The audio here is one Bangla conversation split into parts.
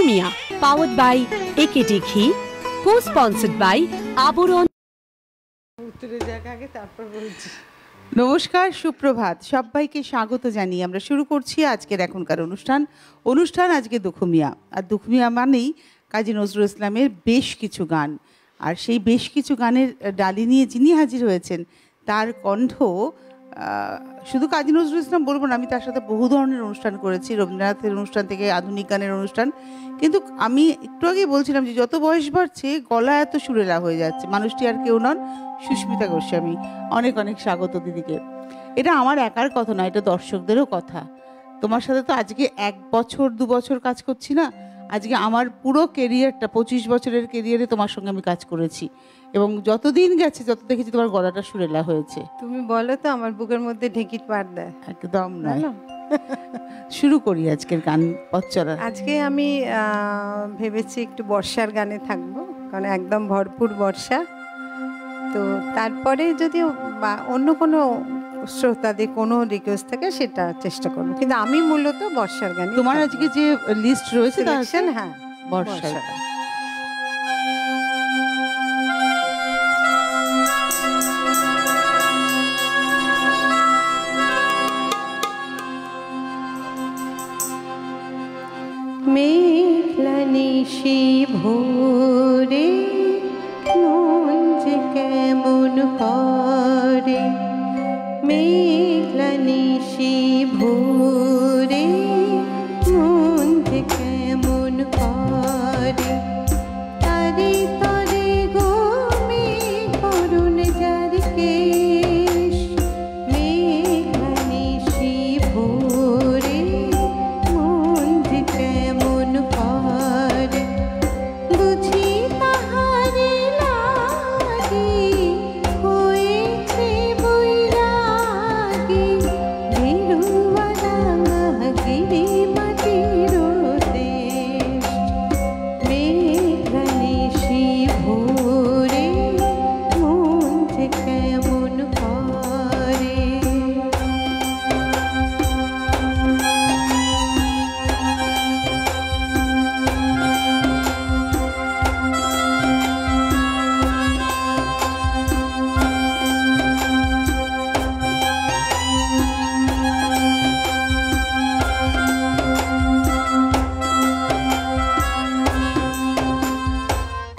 দুখুমিয়া, powered by AKT ঘি, co-sponsored by আবরণ। নমস্কার, সুপ্রভাত, সবাইকে স্বাগত জানিয়ে আমরা শুরু করছি আজকের এখনকার অনুষ্ঠান আজকে দুখুমিয়া। আর দুখুমিয়া মানেই কাজী নজরুল ইসলামের বেশ কিছু গান, আর সেই বেশ কিছু গানের ডালি নিয়ে যিনি হাজির হয়েছেন তার কণ্ঠ শুধু কাজী নজরুল ইসলাম বলবো না, আমি তার সাথে বহু ধরনের অনুষ্ঠান করেছি, রবীন্দ্রনাথের অনুষ্ঠান থেকে আধুনিক গানের অনুষ্ঠান। কিন্তু আমি একটু আগেই বলছিলাম যে যত বয়স বাড়ছে গলা এত সুরেলা হয়ে যাচ্ছে। মানুষটি আর কেউ নন, সুস্মিতা গোস্বামী। অনেক অনেক স্বাগত দিদিকে। এটা আমার একার কথা নয়, এটা দর্শকদেরও কথা। তোমার সাথে তো আজকে 1 বছর 2 বছর কাজ করছি না, আজকে আমার পুরো কেরিয়ারটা 25 বছরের কেরিয়ারে তোমার সঙ্গে আমি কাজ করেছি, এবং যতদিন গেছে যত দেখেছি তোমার গলাটা সুরেলা হয়েছে। তুমি বলো তো আমার বুকের মধ্যে ঢেকির পাড় দেয়। একদম নয়। শুরু করি আজকের গান পথ চলা। আজকে আমি ভেবেছি একটু বর্ষার গানে থাকবো, কারণ একদম ভরপুর বর্ষা। তো তারপরে যদি অন্য কোনো শ্রোতাদের কোনো রিকোয়েস্ট থাকে সেটা চেষ্টা করবো, কিন্তু আমি মূলত বর্ষার গান। তোমার আজকে যে লিস্ট রয়েছে হ্যাঁ, বর্ষার। মেঘলা নিশি ভোরে মন যে কেমন করে, মেঘলা নিশি ভোরে মন যে কেমন করে, তারে তরে গো মেঘ করুণ যার কেশ, মেঘলা নিশি ভোরে মন যে কেমন করে, বুঝি তাহারে লাগি হয়েছে বৈরাগী, গেরুয়া রাঙা গিরি মাটির দেশ, মেঘলা নিশি ভোরে মন যে কেমন করে।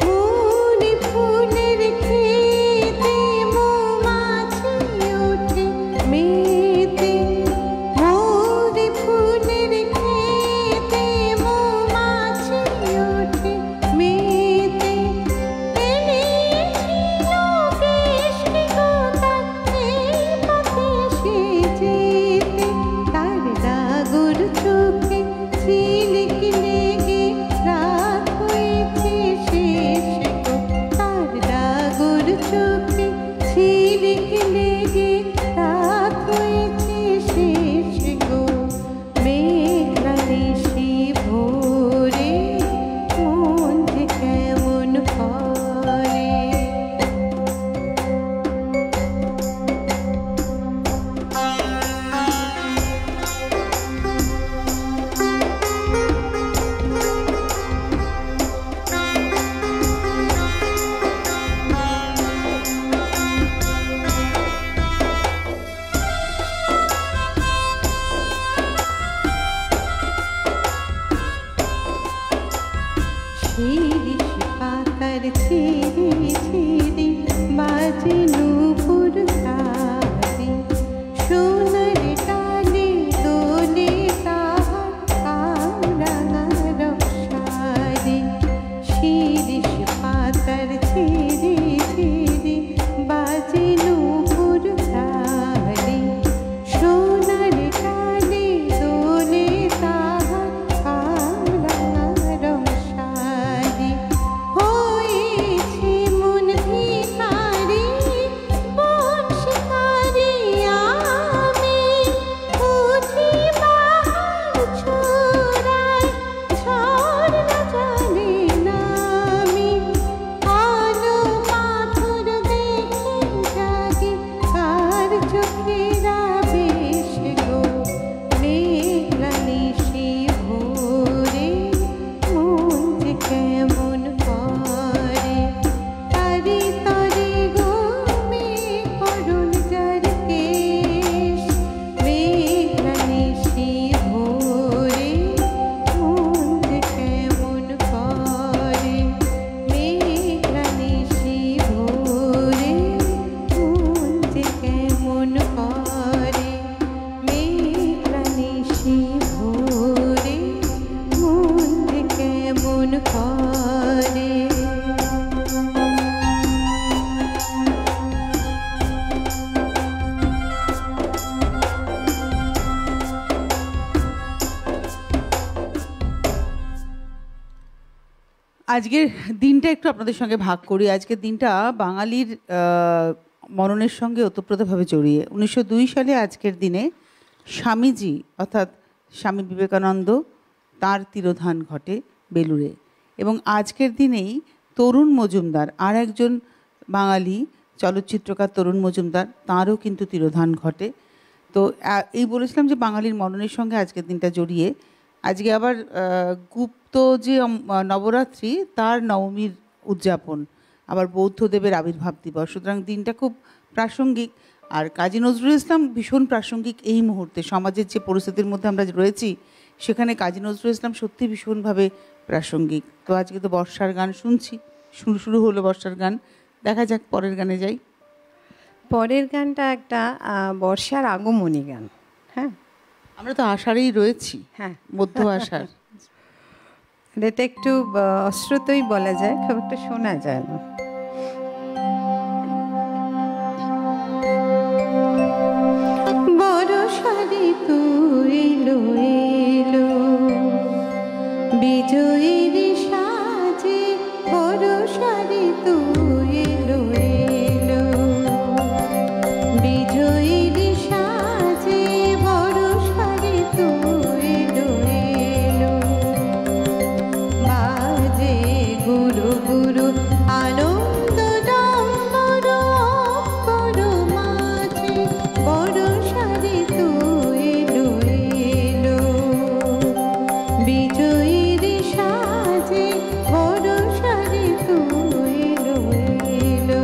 মনে ফুলের খেতে মৌমাছি ওঠে মেতে, মনে ফুলের খেতে মৌমাছি ওঠে মেতে, এনেছিল কেশটি গোটা এই পথে সে যেতে, তার ডাগর চোখে ঝিলিক লেগে রাত হয়েছে শেষ গো, তার ডাগর চোখে ঝিলিক লেগে রাত হয়েছে শেষ গো, মেঘলা নিশি ভোরে মন যে কেমন করে। শিরিষ পাতার ছিঁড়ি ছিঁড়ি বাজে নূপুর তারে, সোনার টানে দোলে তাহার কামরাঙা রসারে, শিরিষ পাতার ছিঁড়ি ছিঁড়ি বাজে নূপুর তারে, সোনার টানে দোলে তাহার কামরাঙা রসারে, হয়েছে মন ভিখারি বন শিকারি আমি, উঠি পাহাড় চূড়ায় ঝড় না জানে না আমি, আলো পাথর দেখে জাগে কার চোখেরা বেশ গো, মেঘলা নিশি ভোরে মন আজকের দিনটা একটু আপনাদের সঙ্গে ভাগ করি। আজকের দিনটা বাঙালির মননের সঙ্গে ওতপ্রোতভাবে জড়িয়ে। 1902 সালে আজকের দিনে স্বামীজি অর্থাৎ স্বামী বিবেকানন্দ তার তিরোধান ঘটে বেলুড়ে, এবং আজকের দিনেই তরুণ মজুমদার, আর একজন বাঙালি চলচ্চিত্রকার তরুণ মজুমদার, তাঁরও কিন্তু তিরোধান ঘটে। তো এই বলেছিলাম যে বাঙালির মননের সঙ্গে আজকের দিনটা জড়িয়ে। আজকে আবার গুপ্ত যে নবরাত্রি তার নবমীর উদযাপন, আবার বৌদ্ধদেবের আবির্ভাব দিবস, সুতরাং দিনটা খুব প্রাসঙ্গিক। আর কাজী নজরুল ইসলাম ভীষণ প্রাসঙ্গিক এই মুহূর্তে, সমাজের যে পরিস্থিতির মধ্যে আমরা রয়েছি সেখানে কাজী নজরুল ইসলাম সত্যি ভীষণভাবে প্রাসঙ্গিক। তো আজকে তো বর্ষার গান শুনছি, শুরু হলো বর্ষার গান, দেখা যাক পরের গানে যাই। পরের গানটা একটা বর্ষার আগমনী গান। হ্যাঁ, আমরা তো আষাঢ়েই রয়েছি, হ্যাঁ, মধ্য আষাঢ়। এটা একটু অশ্রুতই বলা যায়, খুব একটা শোনা যায় না। বর্ষা ঋতু এলো এলো বিজয়ীর সাজে, বর্ষা ঋতু এলো এলো বিজয়ীর সাজে, বর্ষা ঋতু এলো এলো বাজে গুরু গুরু আনন্দ ডম্বর অম্বর মাঝে, বর্ষা ঋতু এলো এলো বিজয়ীর সাজে, বর্ষা ঋতু এলো এলো।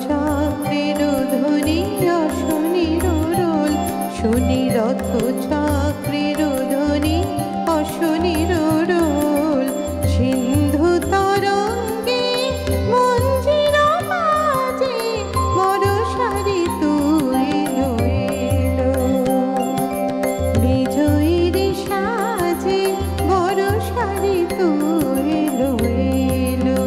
চক্রের ধ্বনি অশনির রোল, শুনি রথ চক্রের ধ্বনি অশনির রোল, সিন্ধু তরঙ্গে মঞ্জির বাজে, বর্ষা ঋতু এলো এলো বিজয়ীর সাজে, বর্ষা ঋতু এলো এলো।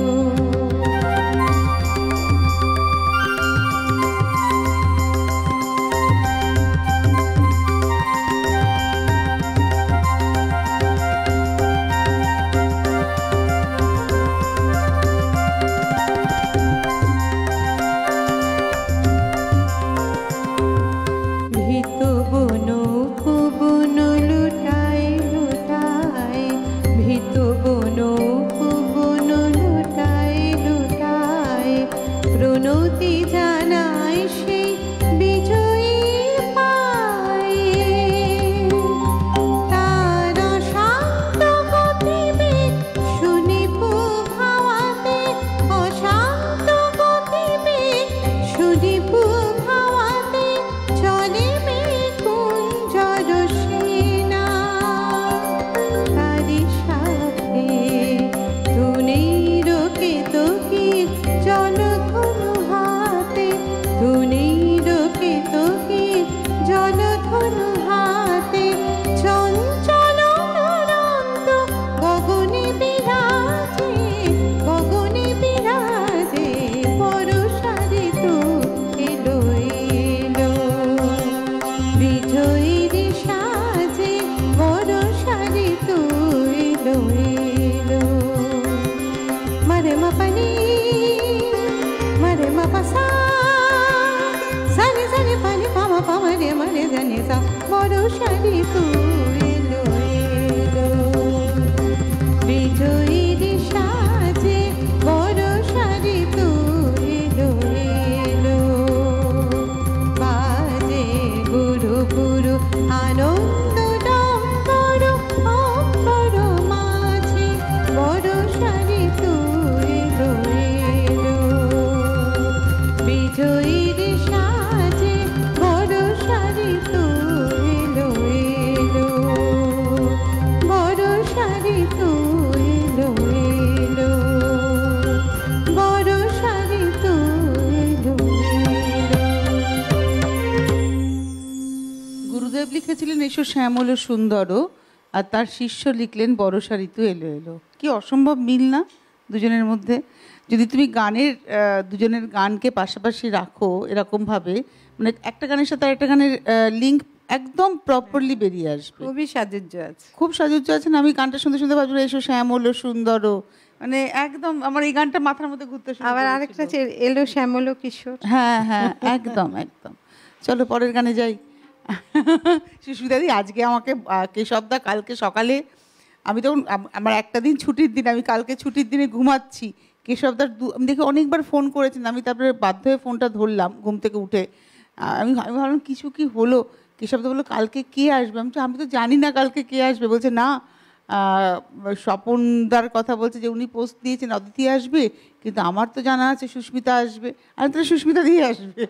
শ্যামল সুন্দরও, আর তার শিষ্য লিখলেন বরষা ঋতু এলো এলো। কি অসম্ভব মিল না দুজনের মধ্যে। যদি তুমি গানের দুজনের গানকে পাশাপাশি রাখো এরকমভাবে, মানে একটা গানের সাথে আরেকটা গানের লিঙ্ক একদম প্রপারলি বেরিয়ে আসবে। খুবই সাজুজ্য আছে, খুব সাজুজ্য আছেন। আমি গানটা শুনতে শুনতে ভাবছিলাম এসো শ্যামল সুন্দরও, মানে একদম আমার এই গানটা মাথার মধ্যে ঘুরতে শুরু আবার করেছিল। আরেকটা আছে এলো শ্যামল কিশোর। হ্যাঁ হ্যাঁ, একদম একদম। চলো পরের গানে যাই। সুস্মিতাদি আজকে আমাকে কেশবদা কালকে সকালে, আমি তখন আমার একটা দিন ছুটির দিন, আমি কালকে ছুটির দিনে ঘুমাচ্ছি, কেশবদার আমি দেখি অনেকবার ফোন করেছেন, আমি তারপরে বাধ্য হয়ে ফোনটা ধরলাম ঘুম থেকে উঠে। আমি আমি ভাবলাম কিছু কি হলো। কেশবদা বললো কালকে কে আসবে। আমি তো জানি না কালকে কে আসবে। বলছে না, স্বপনদার কথা বলছে যে উনি পোস্ট দিয়েছেন অদিতি আসবে, কিন্তু আমার তো জানা আছে সুস্মিতা আসবে। আমি তাহলে সুস্মিতা দিয়ে আসবে।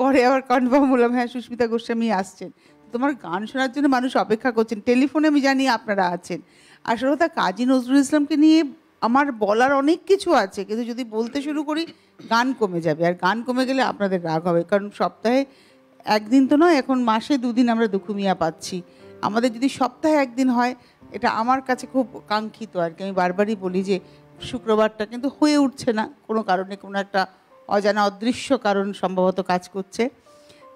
পরে আবার কনফার্ম হলাম, হ্যাঁ সুস্মিতা গোস্বামী আসছেন। তোমার গান শোনার জন্য মানুষ অপেক্ষা করছেন, টেলিফোনে আমি জানি আপনারা আছেন। আসলে কথা কাজী নজরুল ইসলামকে নিয়ে আমার বলার অনেক কিছু আছে, কিন্তু যদি বলতে শুরু করি গান কমে যাবে, আর গান কমে গেলে আপনাদের রাগ হবে। কারণ সপ্তাহে একদিন তো নয়, এখন মাসে 2 দিন আমরা দুখুমিয়া পাচ্ছি। আমাদের যদি সপ্তাহে একদিন হয়, এটা আমার কাছে খুব কাঙ্ক্ষিত আর কি। আমি বারবারই বলি যে শুক্রবারটা কিন্তু হয়ে উঠছে না, কোনো কারণে, কোনো একটা অজানা অদৃশ্য কারণ সম্ভবত কাজ করছে।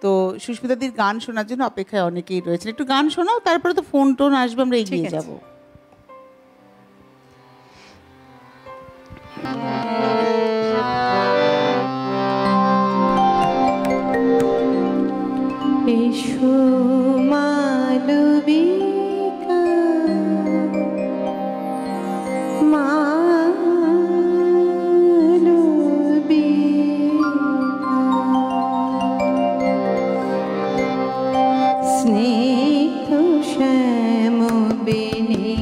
তো সুস্মিতাদির গান শোনার জন্য অপেক্ষায় অনেকেই রয়েছেন। একটু গান শোনাও, তারপরে তো ফোন টোন আসবে, আমরা এগিয়ে যাব। এসো মালবিকা মালবিকা, স্নিগ্ধ শ্যাম বেনে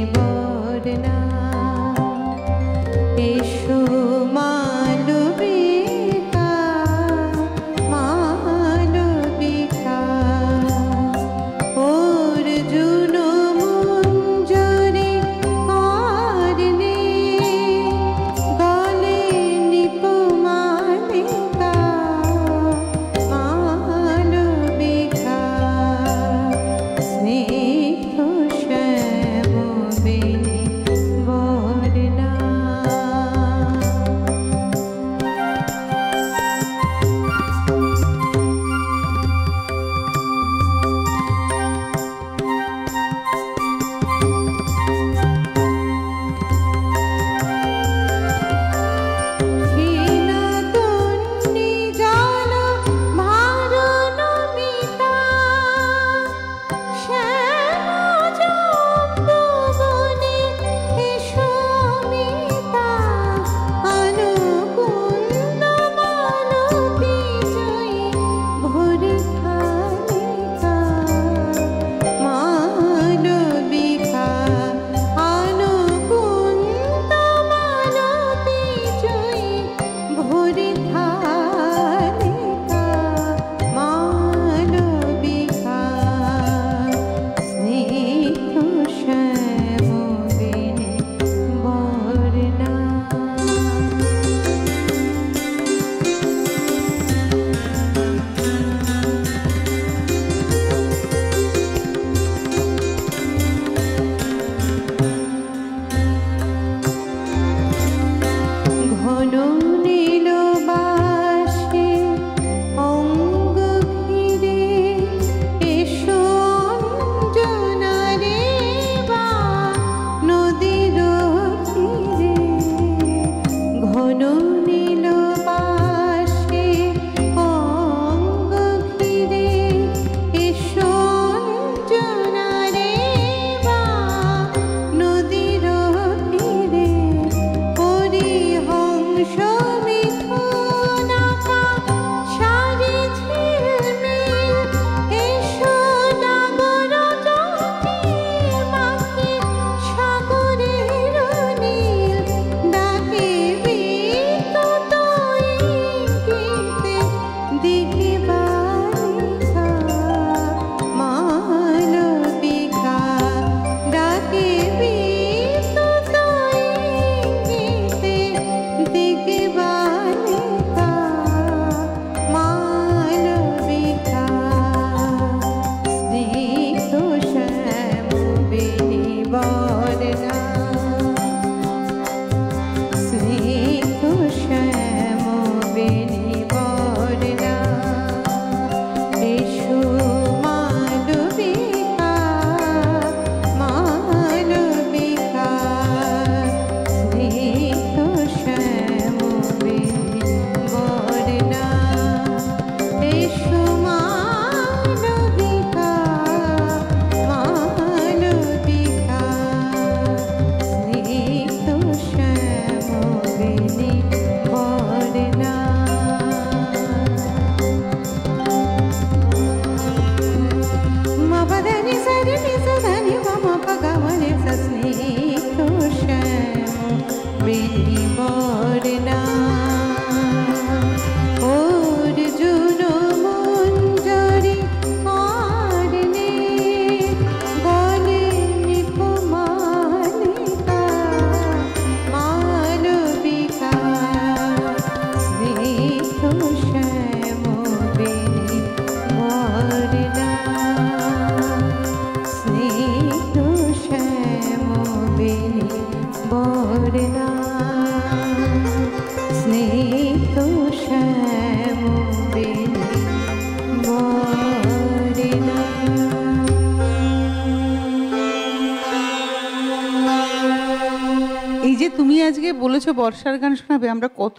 এই যে তুমি আজকে বলেছো বর্ষার গান শোনাবে, আমরা কত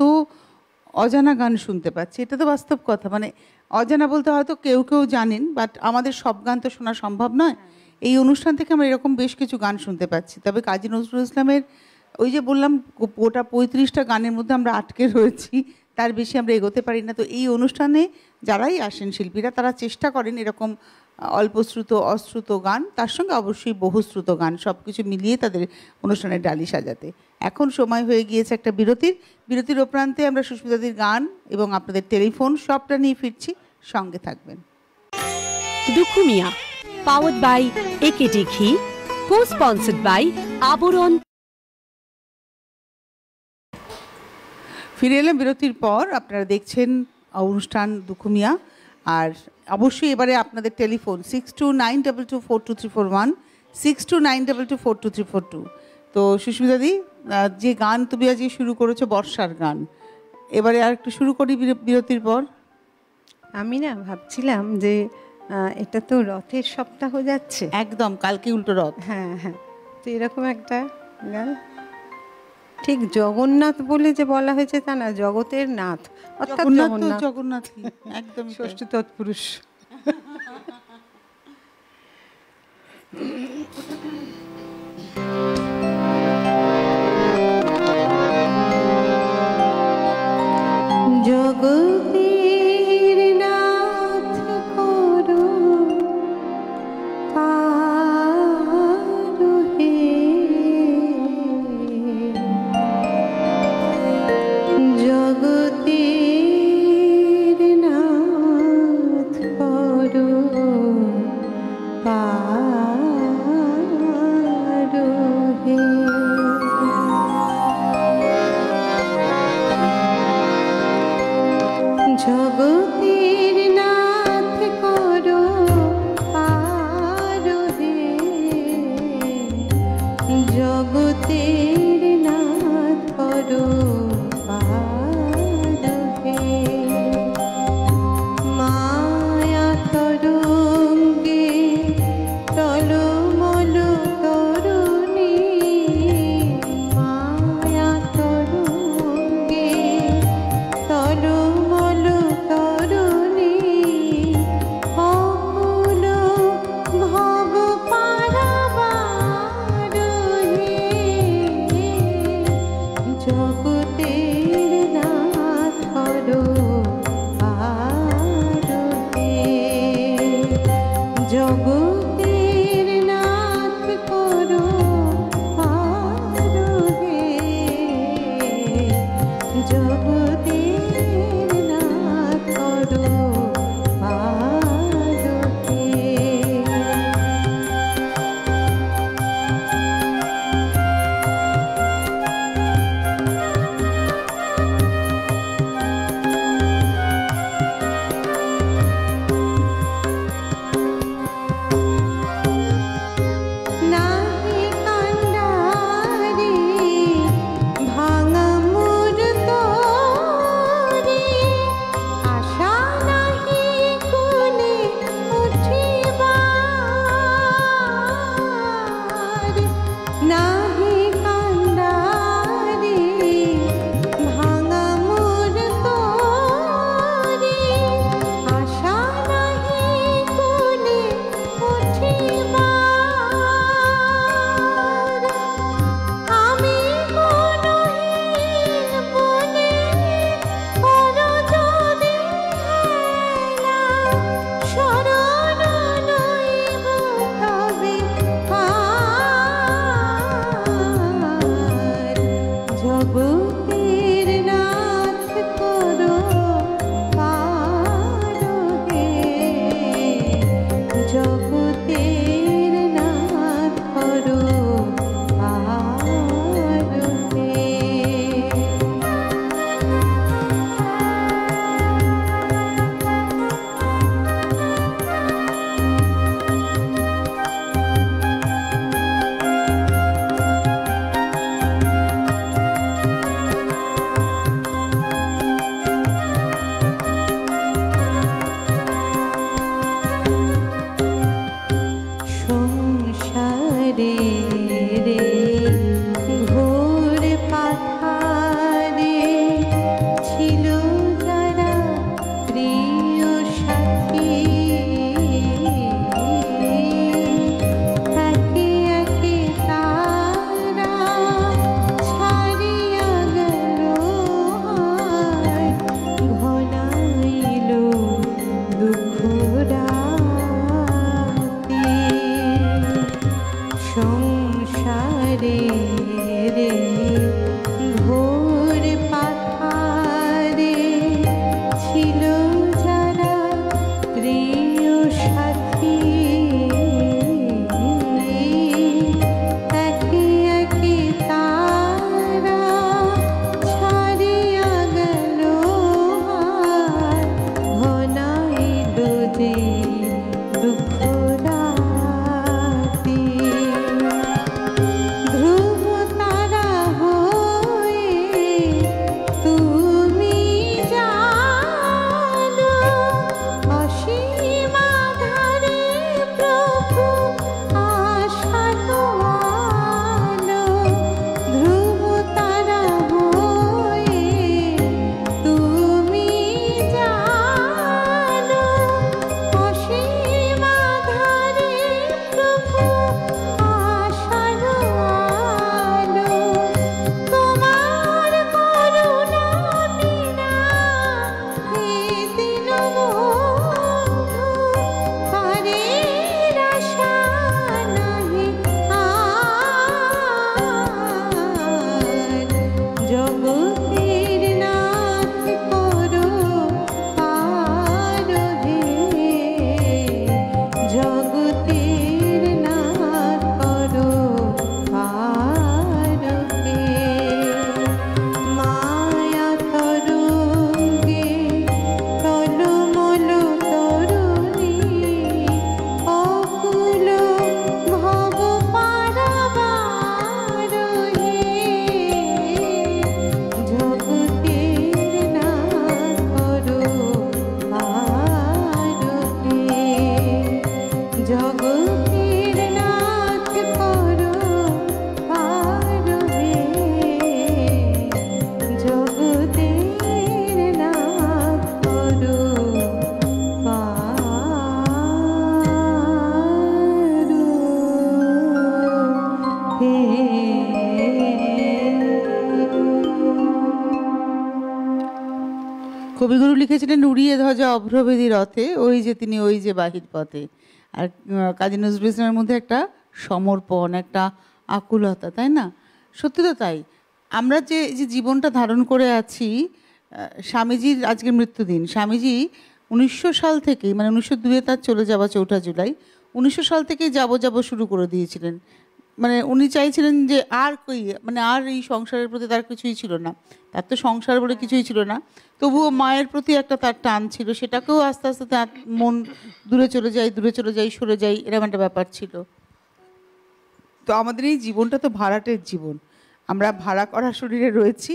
অজানা গান শুনতে পাচ্ছি, এটা তো বাস্তব কথা। মানে অজানা বলতে হয়তো কেউ কেউ জানেন, বাট আমাদের সব গান তো শোনা সম্ভব নয়। এই অনুষ্ঠান থেকে আমরা এরকম বেশ কিছু গান শুনতে পাচ্ছি। তবে কাজী নজরুল ইসলামের ওই যে বললাম গোটা 35টা গানের মধ্যে আমরা আটকে রয়েছি, তার বেশি আমরা এগোতে পারি না। তো এই অনুষ্ঠানে যারাই আসেন শিল্পীরা, তারা চেষ্টা করেন এরকম অল্পশ্রুত অশ্রুত গান, তার সঙ্গে অবশ্যই বহুশ্রুত গান, সব কিছু মিলিয়ে তাদের অনুষ্ঠানের ডালি সাজাতে। এখন সময় হয়ে গিয়েছে একটা বিরতির প্রান্তে আমরা সুস্মিতাদির গান এবং আপনাদের টেলিফোন সবটা নিয়ে ফিরছি, সঙ্গে থাকবেন। দুখুমিয়া পাওয়ার্ড বাই একেডি ঘি, কো স্পন্সর্ড বাই আবরণ। ফিরে এলাম বিরতির পর। আপনারা দেখছেন অনুষ্ঠান দুখুমিয়া। আর অবশ্যই এবারে আপনাদের টেলিফোন 6292242341, 6292242342। তো সুস্মিতাদি, যে গান তুমি আজকে শুরু করেছো বর্ষার গান, এবারে আর একটু শুরু করি বিরতির পর। আমি না ভাবছিলাম যে এটা তো রথের সপ্তাহ যাচ্ছে, একদম কালকে উল্টো রথ। হ্যাঁ হ্যাঁ, তো এরকম একটা গান, ঠিক জগন্নাথ বলে যে বলা হয়েছে তা না, জগতের নাথ অর্থাৎ জগন্নাথ একদম ষষ্ঠী তৎপুরুষ। জগতের নাথ করো পারো হে, জগতের নাথ করো পারো হে। জগতের নাথ করো পারো হে, জগতের নাথ করো পারো হে। মায়া তরঙ্গে টলমল তরুণী, মায়া তরঙ্গে টলমল তরুণী, অকুল ভব পারাবার হে, জগতের নাথ করো পারো হে, জগতের নাথ করো পারো হে, জগতের নাথ করো পারো হে। নাহি কান্ডারে ভাঙা মোর তরি, আশা নাহি কোলে উঠিবার, নাহি কান্ডারে ভাঙা মোর তরি, আশা নাহি কোলে উঠিবার। আমি গুণহীন বলে করো যদি হেলা, শরণ লইব তবে আর, জগতের নাথ করো পারো হে, জগতের নাথ করো পারো হে। সংসারে রে ঘোরে কবিগুরু লিখেছিলেন উড়িয়ে ধ্বজা অভ্রভেদী রথে ওই যে তিনি ওই যে বাহির পথে। আর কাজী নজরুল ইসলামের মধ্যে একটা সমর্পণ, একটা আকুলতা, তাই না? সত্যি তো তাই। আমরা যে যে জীবনটা ধারণ করে আছি, স্বামীজির আজকে মৃত্যুদিন। স্বামীজি 1900 সাল থেকেই, মানে 1902-এ তার চলে যাওয়া 4ঠা জুলাই, 1900 সাল থেকেই যাব শুরু করে দিয়েছিলেন। মানে উনি চাইছিলেন যে আর মানে আর এই সংসারের প্রতি তার কিছুই ছিল না, তার তো সংসার বলে কিছুই ছিল না, তবুও মায়ের প্রতি একটা তার টান ছিল, সেটাকেও আস্তে আস্তে তার মন দূরে চলে যাই সরে যাই, এরকম একটা ব্যাপার ছিল। তো আমাদের এই জীবনটা তো ভাড়াটের জীবন, আমরা ভাড়া করা শরীরে রয়েছি।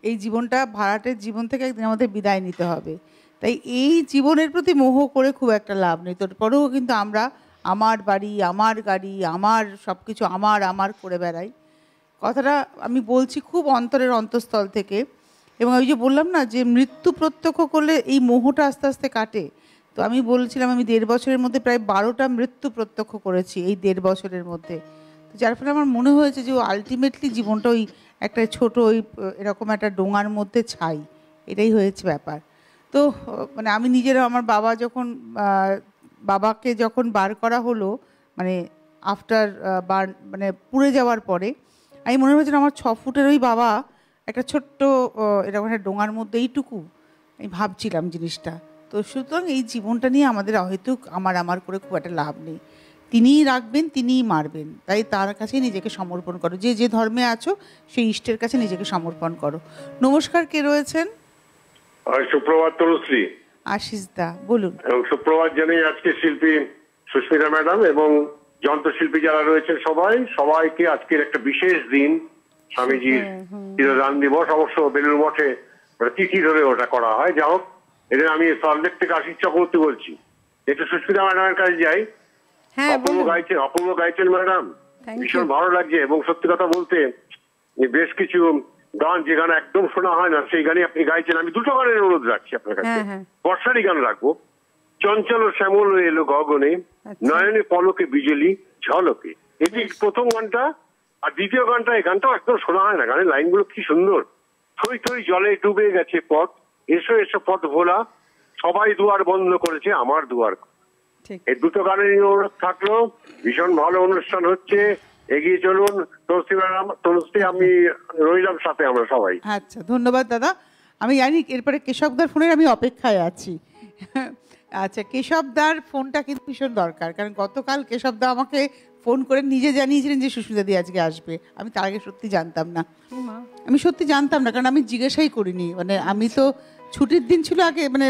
এই জীবনটা ভাড়াটের জীবন থেকে একদিন আমাদের বিদায় নিতে হবে। তাই এই জীবনের প্রতি মোহ করে খুব একটা লাভ নেই। তারপরেও কিন্তু আমরা আমার বাড়ি, আমার গাড়ি, আমার সব কিছু আমার করে বেড়াই। কথাটা আমি বলছি খুব অন্তরের অন্তঃস্থল থেকে। এবং ওই যে বললাম না যে মৃত্যু প্রত্যক্ষ করলে এই মোহটা আস্তে আস্তে কাটে। তো আমি বলছিলাম আমি 1.5 বছরের মধ্যে প্রায় 12টা মৃত্যু প্রত্যক্ষ করেছি এই 1.5 বছরের মধ্যে। তো যার ফলে আমার মনে হয়েছে যে আলটিমেটলি জীবনটা ওই একটা ছোট ওই এরকম একটা ডোঙার মধ্যে ছাই, এটাই হয়েছে ব্যাপার। তো মানে আমি নিজেরও আমার বাবাকে যখন বার করা হলো, মানে আফটার মানে পুড়ে যাওয়ার পরে, আমি মনে হয়েছিল আমার 6 ফুটের ওই বাবা একটা ছোট্ট এরকম একটা ডোঙার মধ্যে এইটুকু, আমি ভাবছিলাম জিনিসটা। তো সুতরাং এই জীবনটা নিয়ে আমাদের হয়তো আমার করে খুব একটা লাভ নেই। তিনিই রাখবেন, তিনিই মারবেন, তাই তার কাছে নিজেকে সমর্পণ করো। যে যে ধর্মে আছো সেই ইষ্টের কাছে নিজেকে সমর্পণ করো। নমস্কার, কে রয়েছেন? সুপ্রভাত তনুশ্রী। আশিস দা বলুন। এবং সুপ্রভাত জানাই আজকে শিল্পী সুস্মিতা ম্যাডাম এবং যন্ত্রশিল্পী যারা রয়েছেন সবাইকে আজকের একটা বিশেষ দিন, স্বামীজির চিরদান দিবস। অবশ্য বেলুর মঠে তিথি ধরে ওটা করা হয়। যা হোক, এটা আমি সল্টলেক থেকে আশিস চক্রবর্তী বলছি। একটু সুস্মিতা ম্যাডামের কাছে যাই। অপূর্ব গাইছেন ম্যাডাম, ভীষণ ভালো লাগছে। এবং সত্যি কথা বলতে বেশ কিছু গান যে গান একদম শোনা হয় না সেই গানই আপনি গাইছেন। আমি 2টো গানের অনুরোধ রাখছি আপনার কাছে। বর্ষারই গান রাখবো। চঞ্চল শ্যামল এলো গগনে, নয়নে পলকে বিজলি ঝলকে, এটি প্রথম গানটা। আর দ্বিতীয় গানটা, এই গানটাও একদম শোনা হয় না। গানের লাইনগুলো কি সুন্দর। থই থই জলে ডুবে গেছে পথ, এসো এসো পথ ভোলা, সবাই দুয়ার বন্ধ করেছে আমার দুয়ার। এই 2টো গানের অনুরোধ থাকলো। ভীষণ ভালো অনুষ্ঠান হচ্ছে, এগিয়ে চলুন। তনুশ্রী আমি রইলাম সাথে, আমরা সবাই। আচ্ছা, ধন্যবাদ দাদা। আমি জানি এরপরে কেশবদার ফোনের আমি অপেক্ষায় আছি। আচ্ছা, কেশবদার ফোনটা কিন্তু ভীষণ দরকার, কারণ গতকাল কেশবদা আমাকে ফোন করে নিজে জানিয়েছিলেন যে সুস্মিতা দি আজকে আসবে। আমি তার আগে সত্যি জানতাম না, কারণ আমি জিজ্ঞাসাই করিনি। মানে আমি তো ছুটির দিন ছিল আগে, মানে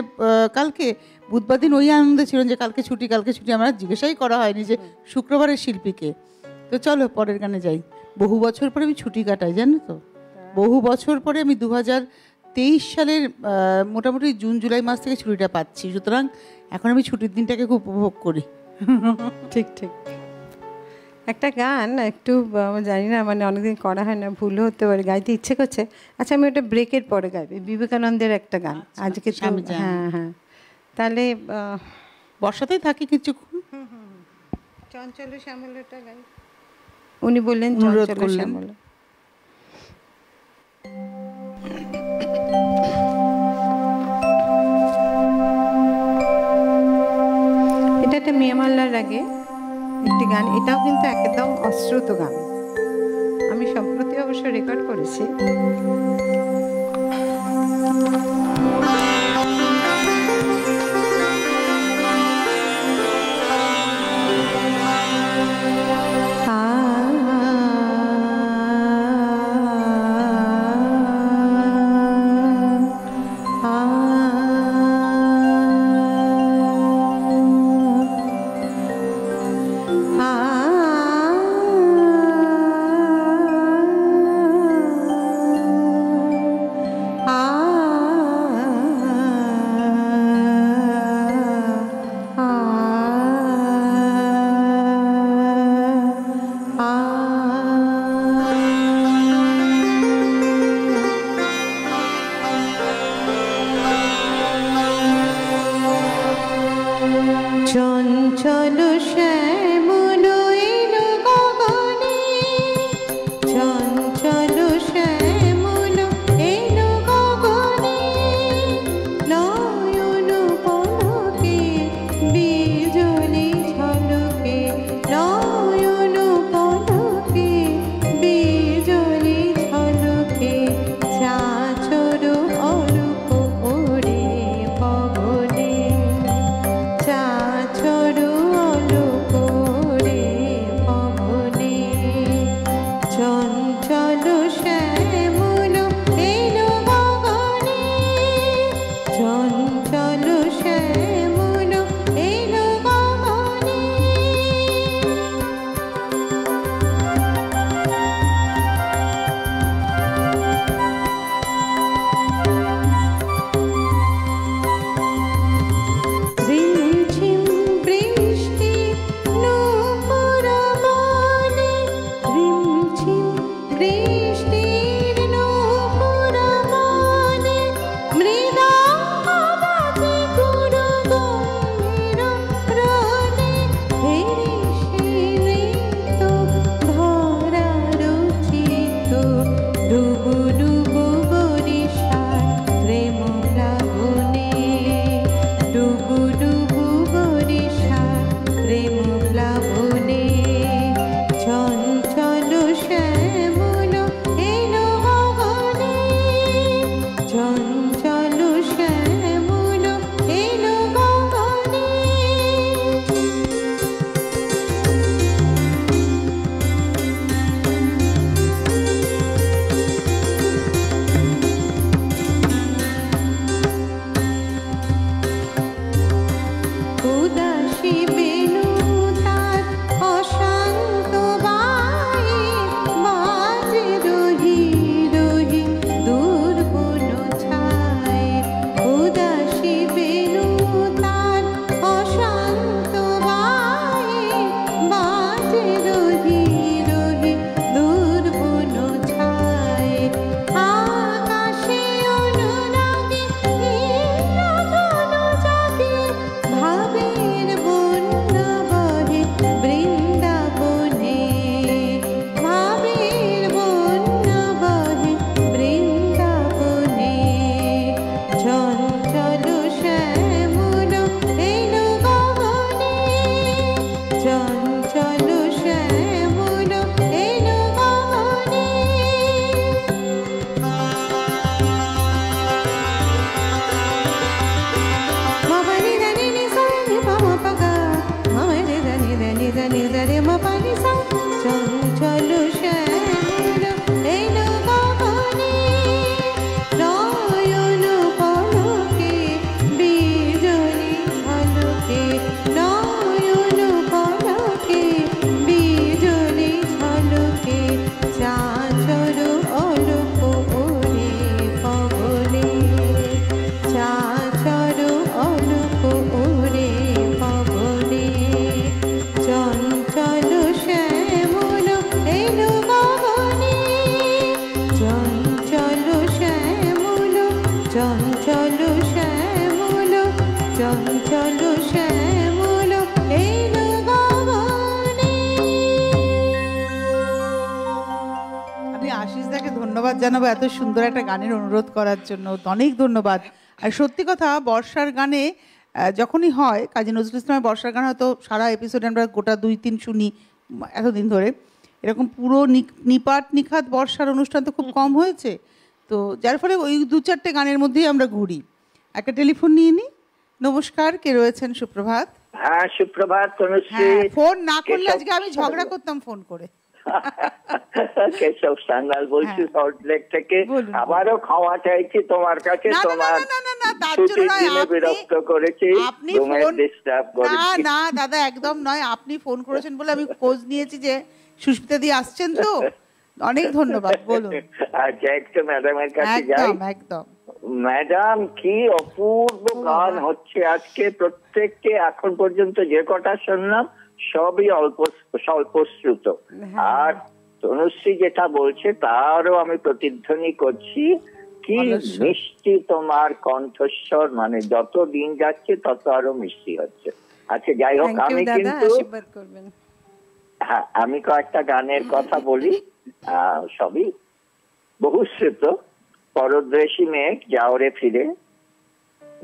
কালকে বুধবার দিন ওই আনন্দে ছিলেন যে কালকে ছুটি আমার জিজ্ঞাসাই করা হয়নি যে শুক্রবারের শিল্পীকে। তো চলো পরের গানে যাই। বহু বছর পরে আমি ছুটি কাটাই, জানো তো, বহু বছর পরে আমি 2023 সালের মোটামুটি জুন জুলাই মাস থেকে ছুটিটা পাচ্ছি। সুতরাং এখন আমি ছুটির দিনটাকে খুব উপভোগ করি। ঠিক একটা গান একটু জানি না, মানে অনেকদিন করা হয় না, ভুল হতে পারে, গাইতে ইচ্ছে করছে। আচ্ছা, আমি ওটা ব্রেকের পরে গাইবি। বিবেকানন্দের একটা গান আজকে। হ্যাঁ, তাহলে বর্ষাতেই থাকি কিছুক্ষণ। চঞ্চল শ্যামলটা গাই। উনি বললেন চঞ্চল শ্যামল। এটা একটা মেয়েমাল্লার আগে একটি গান। এটাও কিন্তু একদম অশ্রুত গান। আমি সম্প্রতি অবশ্য রেকর্ড করেছি। এলো গগনে চঞ্চল শ্যামল চঞ্চল শ্যামল চঞ্চল শ্যামল এলো গগনে। আমি আশিস দাকে ধন্যবাদ জানাবো এত সুন্দর একটা গানের অনুরোধ করার জন্য, অনেক ধন্যবাদ। আর সত্যি কথা, বর্ষার গানে যখনই হয়, কাজী নজরুল ইসলামের বর্ষার গান হয়তো সারা এপিসোডে আমরা গোটা 2-3 শুনি এতদিন ধরে, এরকম পুরো নিপাট নিখাত বর্ষার অনুষ্ঠান তো খুব কম হয়েছে। তো যার ফলে ওই 2-4টে গানের মধ্যেই আমরা ঘুরি। একটা টেলিফোন নিয়ে নিই। নমস্কার, কে রয়েছেন? সুপ্রভাত। হ্যাঁ, সুপ্রভাত তনুশ্রী। ফোন না করলে আজকে আমি ঝগড়া করতাম ফোন করে। কেশব সান্যাল বলছি সল্টলেক থেকে। বলুন। আবারও ক্ষমা চাইছি তোমার কাছে, তোমার ছুটির দিনে বিরক্ত করেছি, ঘুমের ডিস্টার্ব করেছি। না দাদা, একদম নয়। আপনি ফোন করেছেন বলে আমি খোঁজ নিয়েছি যে সুস্মিতা দি আসছেন, তো অনেক ধন্যবাদ। বলুন। আচ্ছা, একটু ম্যাডামের কাছে যাই। একদম একদম। ম্যাডাম, কি অপূর্ব গান হচ্ছে আজকে। প্রত্যেককে এখন পর্যন্ত যে কটা শুনলাম সবই স্বল্পশ্রুত। আর তনুশ্রী যেটা বলছে তারও আমি প্রতিধ্বনি করছি। কি মিষ্টি তোমার কণ্ঠস্বর, মানে যত দিন যাচ্ছে তত আরো মিষ্টি হচ্ছে। আচ্ছা, যাই হোক, আমি কিন্তু হ্যাঁ, আমি কয়েকটা গানের কথা বলি, সবই বহুশ্রুত। পরদ্বেষী মেঘ যাওরে ফিরে,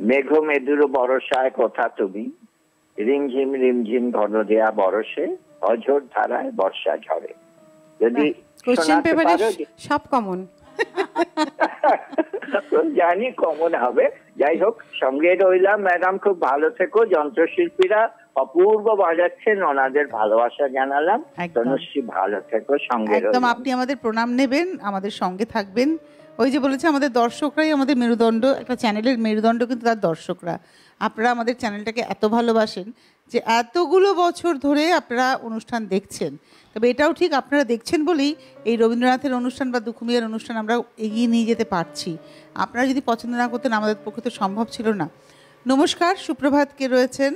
মেঘ মেদুর বরসায় কথা তুমি, রিমঝিম রিমঝিম ঘন দেয়া বরসে, অঝোর ধারায় বর্ষা ঝরে। যদি কোশ্চেন পেপারে সব কমন, জানি কমন হবে। যাই হোক, সঙ্গে রইলাম। ম্যাডাম, খুব ভালো থেকো। যন্ত্রশিল্পীরা অপূর্ব বাজাচ্ছেন, ওনাদের ভালোবাসা জানালাম। তনুশ্রী, ভালো থেকো, সঙ্গে একদম। আপনি আমাদের প্রণাম নেবেন, আমাদের সঙ্গে থাকবেন। ওই যে বলেছে, আমাদের দর্শকরাই আমাদের মেরুদণ্ড। একটা চ্যানেলের মেরুদণ্ড কিন্তু তার দর্শকরা। আপনারা আমাদের চ্যানেলটাকে এত ভালোবাসেন যে এতগুলো বছর ধরে আপনারা অনুষ্ঠান দেখছেন। তবে এটাও ঠিক, আপনারা দেখছেন বলেই এই রবীন্দ্রনাথের অনুষ্ঠান বা দুখুমিয়ার অনুষ্ঠান আমরা এগিয়ে নিয়ে যেতে পারছি। আপনারা যদি পছন্দ না করতেন, আমাদের পক্ষে তো সম্ভব ছিল না। নমস্কার, সুপ্রভাত, কে রয়েছেন?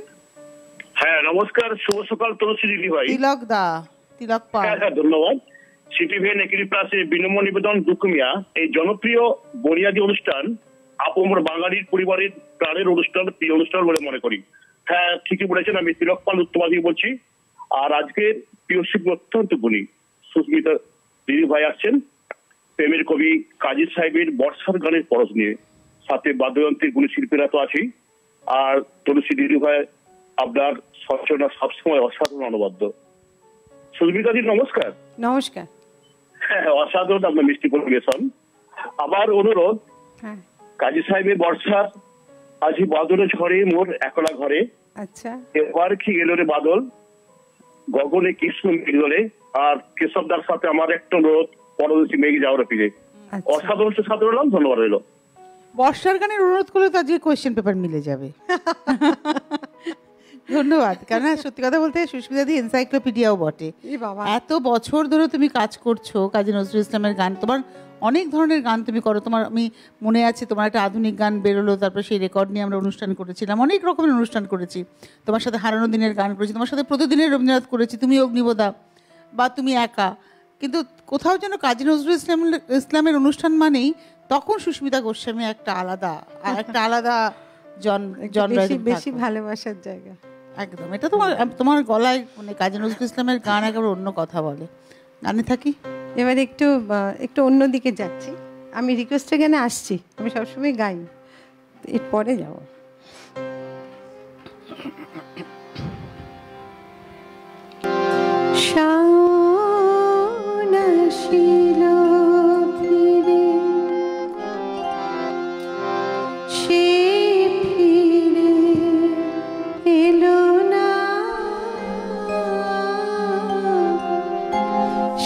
হ্যাঁ, নমস্কার, শুভ সকাল তনুশ্রী দিদি ভাই। তিলক দা, তিলক পাল। হ্যাঁ, ধন্যবাদ। সিটিভিএন একেডি প্লাসে বিনম্র নিবেদন, দুখুমিয়া এই জনপ্রিয় বুনিয়াদী অনুষ্ঠান আপমর বাঙালির পরিবারের প্রাণের অনুষ্ঠান, প্রিয় অনুষ্ঠান বলে মনে করি। হ্যাঁ, ঠিকই বলেছেন। আমি তিলক পাল উত্তমাদি বলছি। আর আজকের প্রিয় শিল্পী অত্যন্ত গুণী সুস্মিতা দিদি ভাই আসছেন প্রেমের কবি কাজী সাহেবের বর্ষার গানের পরশ নিয়ে। সাথে বাদ্যযন্ত্রের গুণী শিল্পীরা তো আছেই। আর তনুশ্রী দিদি ভাই, আপনার সচেতনা সবসময় অসাধারণ অনবদ্য। সুস্মিতা দিদি, নমস্কার। নমস্কার। হ্যাঁ, অসাধারণ আপনার মিষ্টি পরিবেশন। আমার অনুরোধ, কাজী সাহেবের বর্ষার আজি বাদলে ঝরে মোর একলা ঘরে। আচ্ছা, এবার কি এলো রে বাদল, গগনে কৃষ্ণ মেঘলে। আর কেশবদার সাথে আমার একটা অনুরোধ, পরদেশী মেঘ যাওয়ার ফিরে। অসাধারণ সাধারণ। ধন্যবাদ রইল। বর্ষার গানের অনুরোধ করলে তো আজকে কোয়েশ্চেন পেপার মিলে যাবে। ধন্যবাদ। কেন, সত্যি কথা বলতে সুস্মিতা দি এনসাইক্লোপিডিয়াও বটে। এত বছর ধরে তুমি কাজ করছো কাজী নজরুল ইসলামের গান, তোমার অনেক ধরনের গান তুমি করো। তোমার, আমি মনে আছে, তোমার একটা আধুনিক গান বেরোলো, তারপর সেই রেকর্ড নিয়ে আমরা অনুষ্ঠান করেছিলাম, অনেক রকমের অনুষ্ঠান করেছি। তোমার সাথে হারানো দিনের গান করেছি, তোমার সাথে প্রতিদিনের রবীন্দ্রনাথ করেছি, তুমি অগ্নিবোধা বা তুমি একা। কিন্তু কোথাও যেন কাজী নজরুল ইসলামের অনুষ্ঠান মানেই তখন সুস্মিতা গোস্বামী একটা আলাদা বেশি ভালোবাসার জায়গা। একদম। এটা তোমার গলায়, মানে কাজী নজরুল ইসলামের গান একেবারে অন্য কথা বলে। গানে থাকি। এবার একটু অন্য দিকে যাচ্ছি। আমি রিকোয়েস্টের গানে আসছি, আমি সবসময় গাই, এরপরে যাব। শাওন আসিল ফিরে, সে ফিরে এলো না।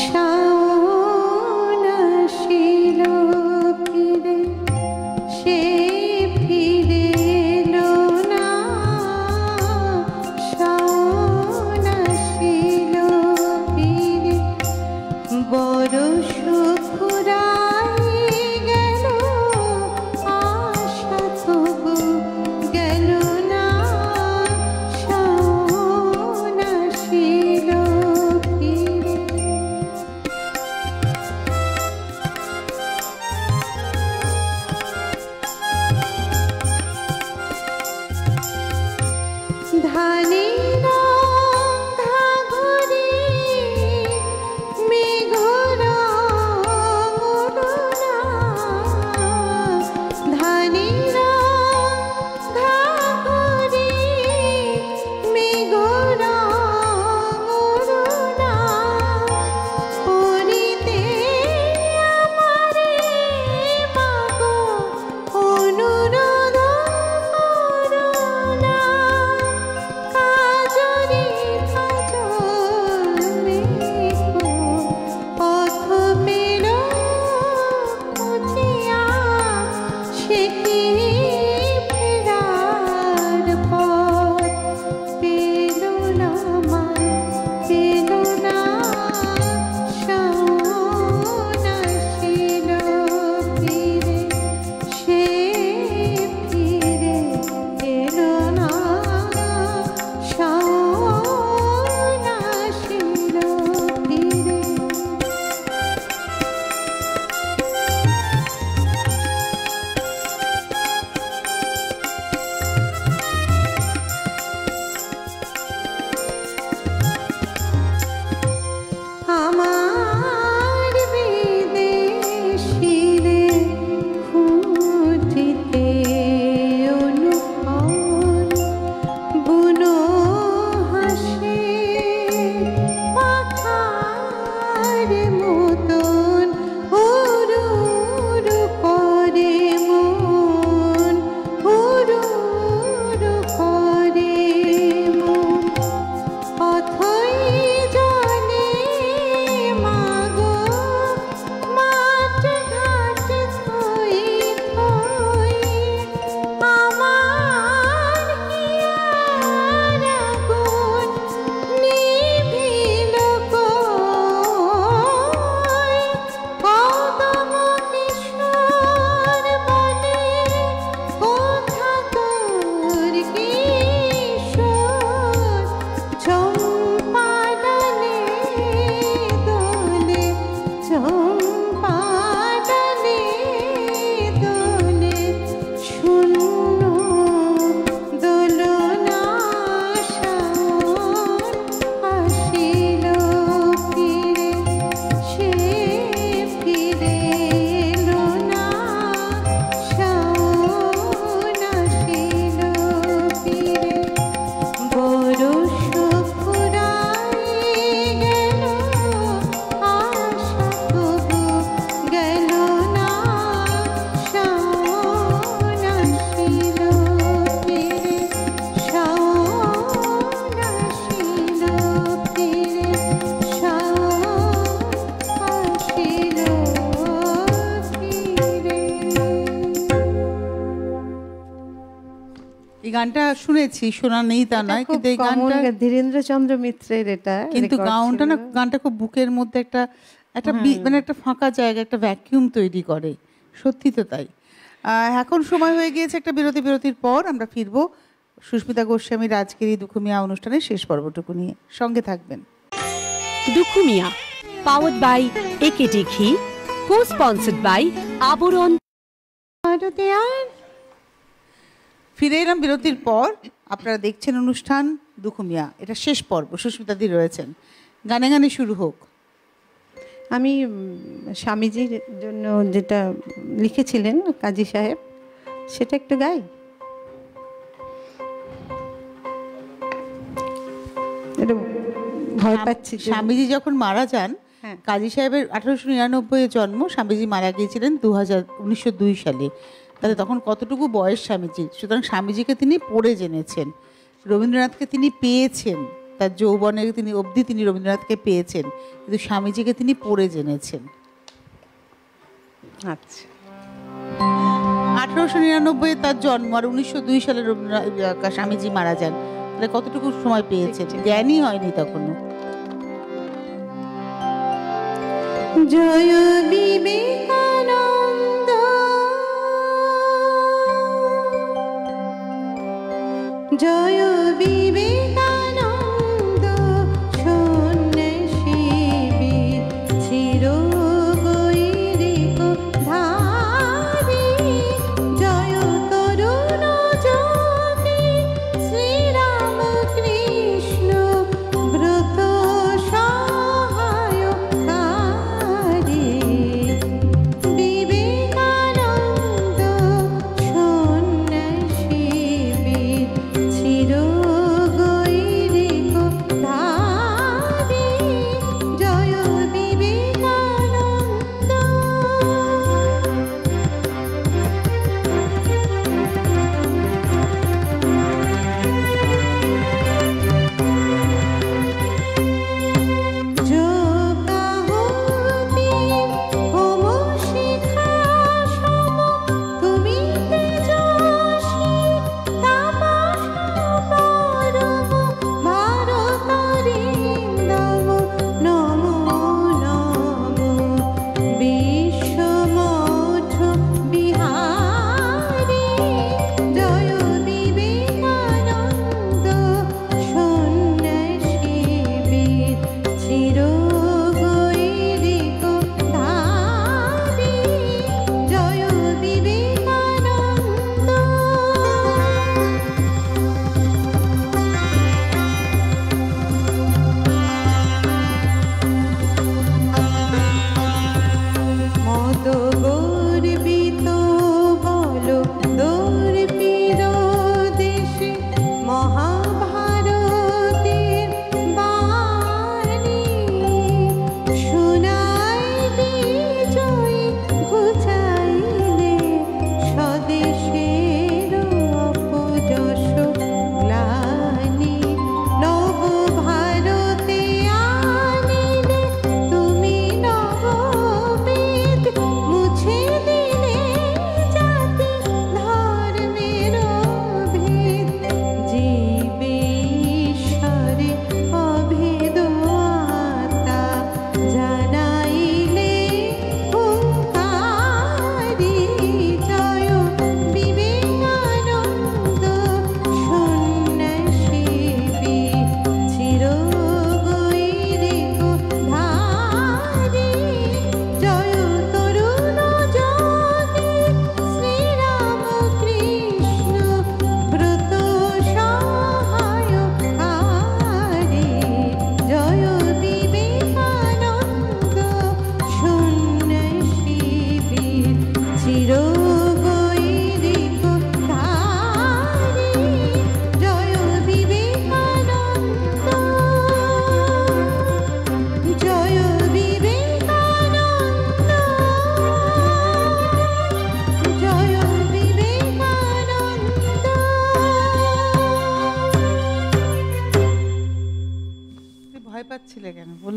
শাওন আসিল ফিরে, সে ফিরে এলো না। শাওন আসিল ফিরে, মতন উড়ু উড়ু করে মন, উড়ু উড়ু করে মন। অথই জলে মাগো মাঠ ঘাট থই থই, আমার হিয়ার আগুন নিভিল কই। কদম কিশোর বনে কোথা তোর কিশোর, চম্পা ডালে দোলে, চম্পা ডালে দোলে, শূন্য দোলনা শাওন আসিল ফিরে, সে ফিরে এলো না, শাওন আসিল ফিরে। বরষ ফুরায় গেল, আশা তবু গেল না, শাওন আসিল ফিরে, শাওন আসিল ফিরে, শাওন আসিল ফিরে। এই গানটা শুনেছি, শোনা নেই তা নয়, কিন্তু এই গানটা ধীরেন্দ্রচন্দ্র মিত্রের এটা কিন্তু record গানটা না, ছিল। গানটা খুব বুকের মধ্যে একটা একটা মানে একটা ফাঁকা জায়গা, একটা ভ্যাকিউম তৈরি করে, সত্যি তো তাই। এখন সময় হয়ে গিয়েছে একটা বিরতির পর আমরা ফিরবো সুস্মিতা গোস্বামীর আজকের এই দুখুমিয়া অনুষ্ঠানের শেষ পর্বটুকু নিয়ে। সঙ্গে থাকবেন। দুখুমিয়া পাওয়ার্ড বাই একেটি ঘি, কো স্পন্সর্ড বাই আবরণ। ভারতে আর ফিরে এলাম বিরতির পর। আপনারা দেখছেন অনুষ্ঠান দুখুমিয়া, এটা শেষ পর্ব। সুস্মিতা দি রয়েছেন। গানে গানে শুরু হোক। আমি স্বামীজির জন্য যেটা লিখেছিলেন কাজী সাহেব, সেটা একটু গাই। একটু ভয় পাচ্ছি যে- স্বামীজি যখন মারা যান, হ্যাঁ। কাজী সাহেবের 1899 জন্ম, স্বামীজি মারা গিয়েছিলেন 1902 সালে। তাহলে তখন কতটুকু বয়স স্বামীজির? সুতরাং স্বামীজিকে তিনি পড়ে জেনেছেন, রবীন্দ্রনাথকে তিনি পেয়েছেন, তার যৌবনের তিনি অবধি তিনি রবীন্দ্রনাথকে পেয়েছেন, কিন্তু স্বামীজিকে তিনি পড়ে জেনেছেন। আচ্ছা, 1899 তার জন্ম, আর 1902 সালে রবীন্দ্রনাথ স্বামীজি মারা যান। তাহলে কতটুকু সময় পেয়েছেন? জ্ঞানই হয়নি তখনও। জয় বিবেকানন্দ, জয় বিবেকানন্দ, সন্ন্যাসী বীর চির গৈরিক ধারী, জয় তরুণ যোগী শ্রীরাম কৃষ্ণ ব্রত সহায়কারী,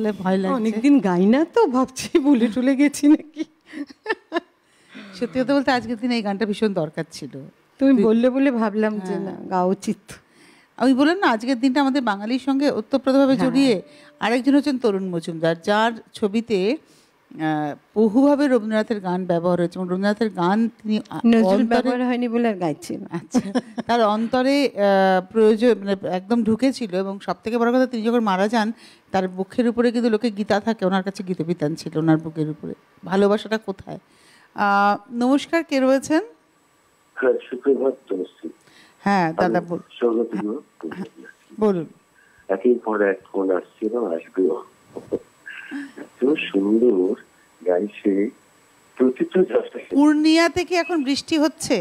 বলে ভয় লাগছে। অনেকদিন গাই না তো, ভাবছি ভুলে টুলে গেছি নাকি। সত্যি কথা বলতে আজকের দিনে এই গানটা ভীষণ দরকার ছিল। তুমি বললে বলে ভাবলাম যে না গাওয়া উচিত। আমি বললাম না, আজকের দিনটা আমাদের বাঙালির সঙ্গে ওতপ্রোতভাবে জড়িয়ে। আরেকজন হচ্ছেন তরুণ মজুমদার, যার ছবিতে বহুভাবে রবীন্দ্রনাথের গান ব্যবহার হয়েছে এবং রবীন্দ্রনাথের গান তিনি নজরুল ব্যবহার হয়নি বলে আর গাইছি না। আচ্ছা, তার অন্তরে প্রয়োজন মানে একদম ঢুকেছিল। এবং সব থেকে বড় কথা, তিনি যখন মারা যান তার বুকের উপরে কিন্তু লোকে গীতা থাকে, ওনার কাছে গীতবিতান ছিল ওনার বুকের উপরে। ভালোবাসাটা কোথায়? নমস্কার, কে রয়েছেন? হ্যাঁ দাদা বলুন। একের পর এক ফোন আসছিল, আসবেও। এত সুন্দর গাইছে। পূর্ণিয়া থেকে এখন বৃষ্টি হচ্ছে?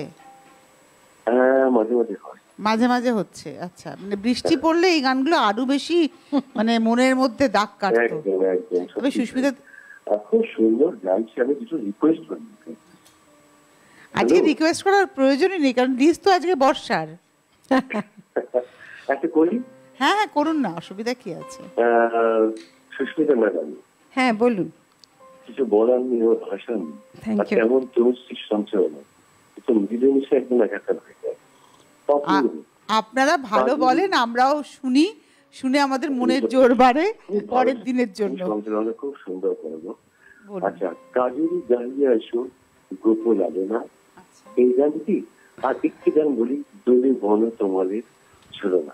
হ্যাঁ, মাঝে মাঝে হয়, মাঝে মাঝে হচ্ছে। আচ্ছা, মানে বৃষ্টি পড়লে এই গানগুলো আরো বেশি মানে মনের মধ্যে দাগ কাটতো। তবে সুস্মিতা খুব সুন্দর গাইছে। আমি কিছু রিকোয়েস্ট করি। আজকে রিকোয়েস্ট করার প্রয়োজনই নেই, কারণ লিস্ট তো আজকে বর্ষার। একটা করি? হ্যাঁ হ্যাঁ করুন না, অসুবিধা কি আছে। সুস্মিতা ম্যাডাম, হ্যাঁ বলুন। কিছু বলার নেই, ওর ভাষা নেই। কেমন তনুশ্রী সঞ্চালনা, একটু মিলেমিশে একদম একাকার হয়ে যায়। আপনারা ভালো বলেন, আমরাও শুনি, শুনে আমাদের মনের জোর বাড়ে পরের দিনের জন্য। সঞ্চালনা খুব সুন্দর করবো। আচ্ছা, কাজেরই গাইয়ে আসো গোপ লাগে না, এই গানটি। আর একটি গান বলি, দোলে বন তোমাদের ছিল না।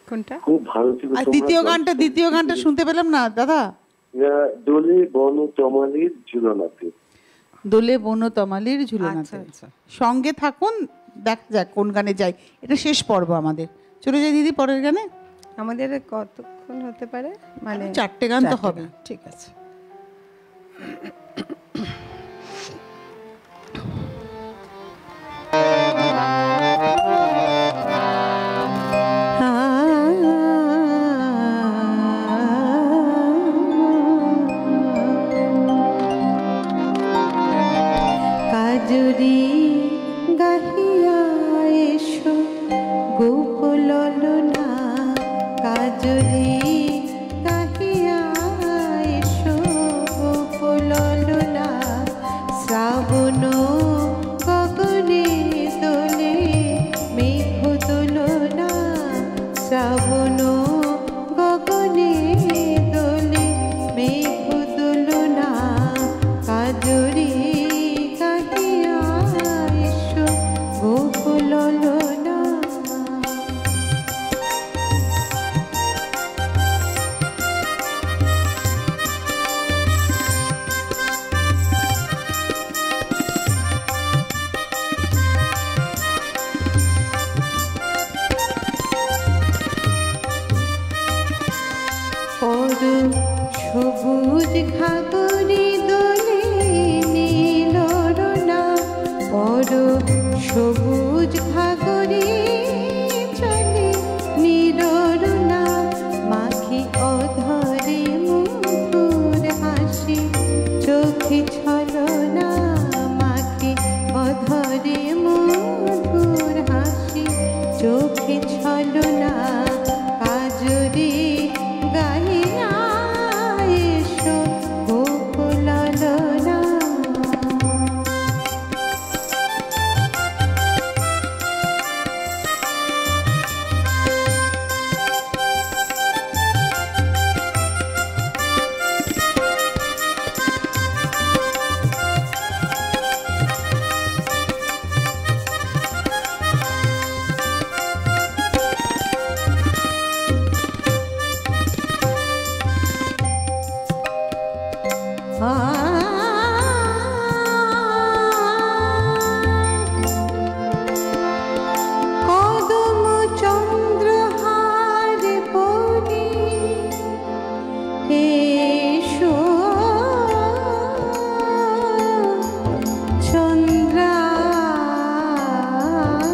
কোনটা? খুব ভালো ছিল। দ্বিতীয় গানটা শুনতে পেলাম না দাদা। দোলে বন তমালির ঝুলনাতে। দোলে বন তমালির ঝুলনাতে। সঙ্গে থাকুন, দেখ যাক কোন গানে যাই। এটা শেষ পর্ব আমাদের। চলে যাই দিদি পরের গানে। আমাদের কতক্ষণ হতে পারে? মানে 4টে গান তো হবে। ঠিক আছে। কাজরি গাহিয়া এসো গোকুললনা, কাজরি গাহিয়া এসো গোকুললনা। শ্রাবণ গগনে দোলে মেঘ দোলনা, শ্রাবণ গগনে দোলে মেঘ দোলনা। কাজরি গাহিয়া এসো গোকুললনা। সবুজ ঘাগরি দোলে নীলরনা, পর সবুজ ঘাগরি চলে নীলরনা। মাখি অধরে মধুর হাসি, চোখে ছলনা। মাখি অধরে মধুর হাসি, চোখে ছলনা। কাজরি গাহিয়া এসো গোকুললনা। কদম চন্দ্রহার পরি এসো